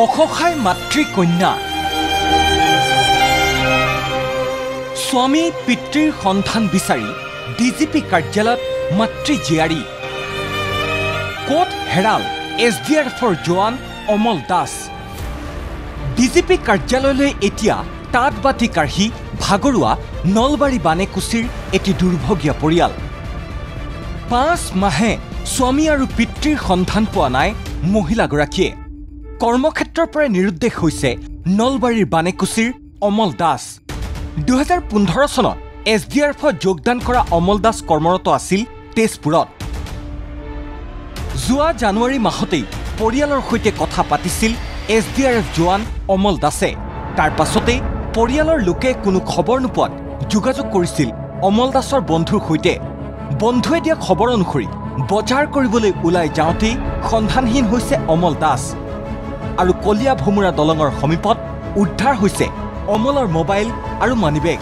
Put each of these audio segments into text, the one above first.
অসহায় মাতৃ কন্যা স্বামী পিতৃৰ সন্ধান বিচাৰি ডিজিপি কাৰ্যালয়ত মাতৃ জীয়াৰী কোট হেৰাল এছডিআৰএফৰ জোৱান অমল দাস ডিজিপি কাৰ্যালয়লৈ এতিয়া তাঁত বাতি কাঢ়ি ভাগৰুৱা নলবাৰী বানেকুছিৰ এটি দুৰ্ভগীয়া পৰিয়াল 5 মাহে স্বামী আৰু পিতৃৰ সন্ধান পোৱা নাই মহিলাগৰাকীয়ে কৰ্মক্ষেত্ৰৰ পৰা নিৰুদ্দেশ হৈছে নলবাৰীৰ বানেকুছিৰ অমল দাস 2015 চনত এছডিআৰএফত যোগদান কৰা অমল দাস কৰ্মৰত আছিল তেজপুৰত যোৱা জানুৱাৰী মাহতেই পৰিয়ালৰ সৈতে কথা পাতিছিল এছডিআৰএফ জোৱান অমল দাসে তাৰ পাছতেই পৰিয়ালৰ লোকে কোনো খবৰ নোপোৱাত যোগাযোগ কৰিছিল অমল দাসৰ বন্ধুৰ সৈতে বন্ধুৱে দিয়া খবৰ অনুসৰি বজাৰ কৰিবলৈ ওলাই যাওঁতেই সন্ধানহীন হৈছে অমল দাস আৰু কলিয়া ভমুৰা দলঙৰ সমীপত উদ্ধাৰ হৈছে অমলৰ মোবাইল আৰু মানিবেগ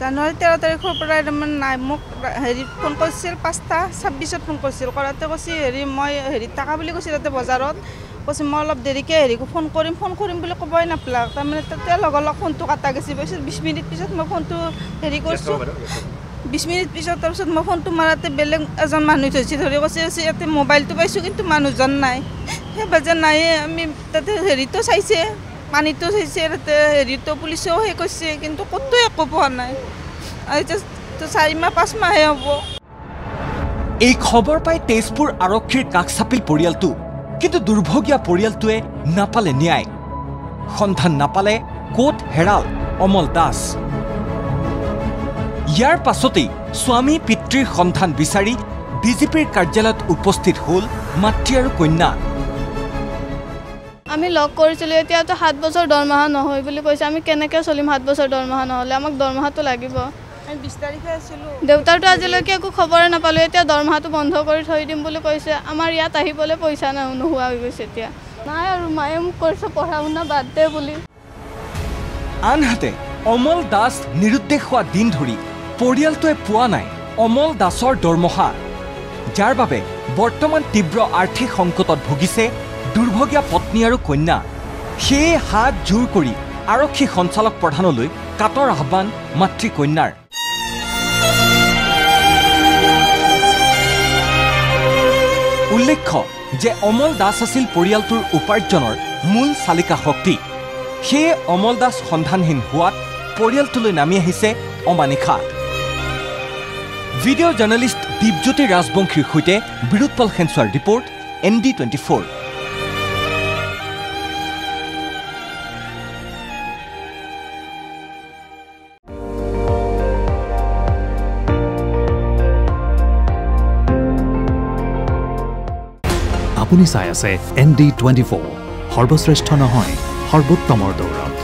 জানুৱাৰী 13 তাৰিখৰ পৰা নাই মোক হেৰি ফোন কৰিছিল 5:26 ফোন কৰিছিল কৰাতে কৈছে হেৰি মই হেৰি টাকা বুলি কৈছিল তাতে বজাৰত কৈছে মই অলপ দেৰিকে হেৰি ফোন কৰিম বুলি ক'বই নাপালাক তাৰমানে তাতে লগ ফোনটো কাটা গৈছে 20 মিনিট পিছত মই ফোনটো হেৰি কৰিছোঁ 20 মিনিট পিছত তাৰপিছত মই ফোনটো মাৰাতে বেলেগ এজন মানুহ থৈছে ধৰি কৈছে ইয়াতে মোবাইলটো পাইছোঁ কিন্তু মানুহজন নাই সেইবাৰ যে নাই আমি তাতে হেৰিটো চাইছে পানীটো চাইছে তাতে হেৰিটো পুলিচেও সেই কৈছে কিন্তু ক'তো একো পোৱা নাই আজি 4-5 মাহে হ'ব এই খবৰ পাই তেজপুৰ আৰক্ষীৰ কাষ চাপিল পৰিয়ালটো কিন্তু দুৰ্ভগীয়া পৰিয়ালটোৱে নাপালে ন্যায় সন্ধান নাপালে কোট হেৰাল অমল দাস ইয়াৰ পাছতেই স্বামী পিতৃৰ সন্ধান বিচাৰি ডিজিপিৰ কাৰ্যালয়ত উপস্থিত হ'ল মাতৃ আৰু কন্যা আমি লগ কৰিছিলো এতিয়াতো 7 বছৰ দৰমহা নহয় বুলি কৈছে আমি কেনেকৈ চলিম 7 বছৰ দৰমহা নহ'লে আমাক দৰমহাটো লাগিব আমি 20 তাৰিখে আছিলোঁ দেউতাৰটো আজিলৈকে একো খবৰে নাপালোঁ এতিয়া দৰমহাটো বন্ধ কৰি থৈ দিম বুলি কৈছে আমাৰ ইয়াত আহিবলৈ পইচা নোহোৱা হৈ গৈছে এতিয়া নাই আৰু মায়ে মোক কৈছে পঢ়া শুনা বাদ দে বুলি আনহাতে অমল দাস নিৰুদ্দেশ হোৱা দিন ধৰি পৰিয়ালটোৱে পোৱা নাই অমল দাসৰ দৰমহা যাৰ বাবে বৰ্তমান তীব্ৰ আৰ্থিক সংকটত ভুগিছে দুৰ্ভগীয়া পত্নী আৰু কন্যা সেয়ে হাত জোৰ কৰি আৰক্ষী সঞ্চালক প্ৰধানলৈ কাটৰ আহ্বান মাতৃ কন্যাৰ উল্লেখ্য যে অমল দাস আছিল পৰিয়ালটোৰ উপাৰ্জনৰ মূল চালিকা শক্তি সেয়ে অমল দাস সন্ধানহীন হোৱাত পৰিয়ালটোলৈ নামি আহিছে অমানিশা ভিডিঅ' জাৰ্নেলিষ্ট দীপজ্যোতি ৰাজবংশীৰ সৈতে বিৰুৎপল খেঞ্চুৱাৰ ৰিপৰ্ট ND24 আপুনি চাই আছে ND24 সৰ্বশ্ৰেষ্ঠ নহয় সৰ্বোত্তমৰ দৌৰত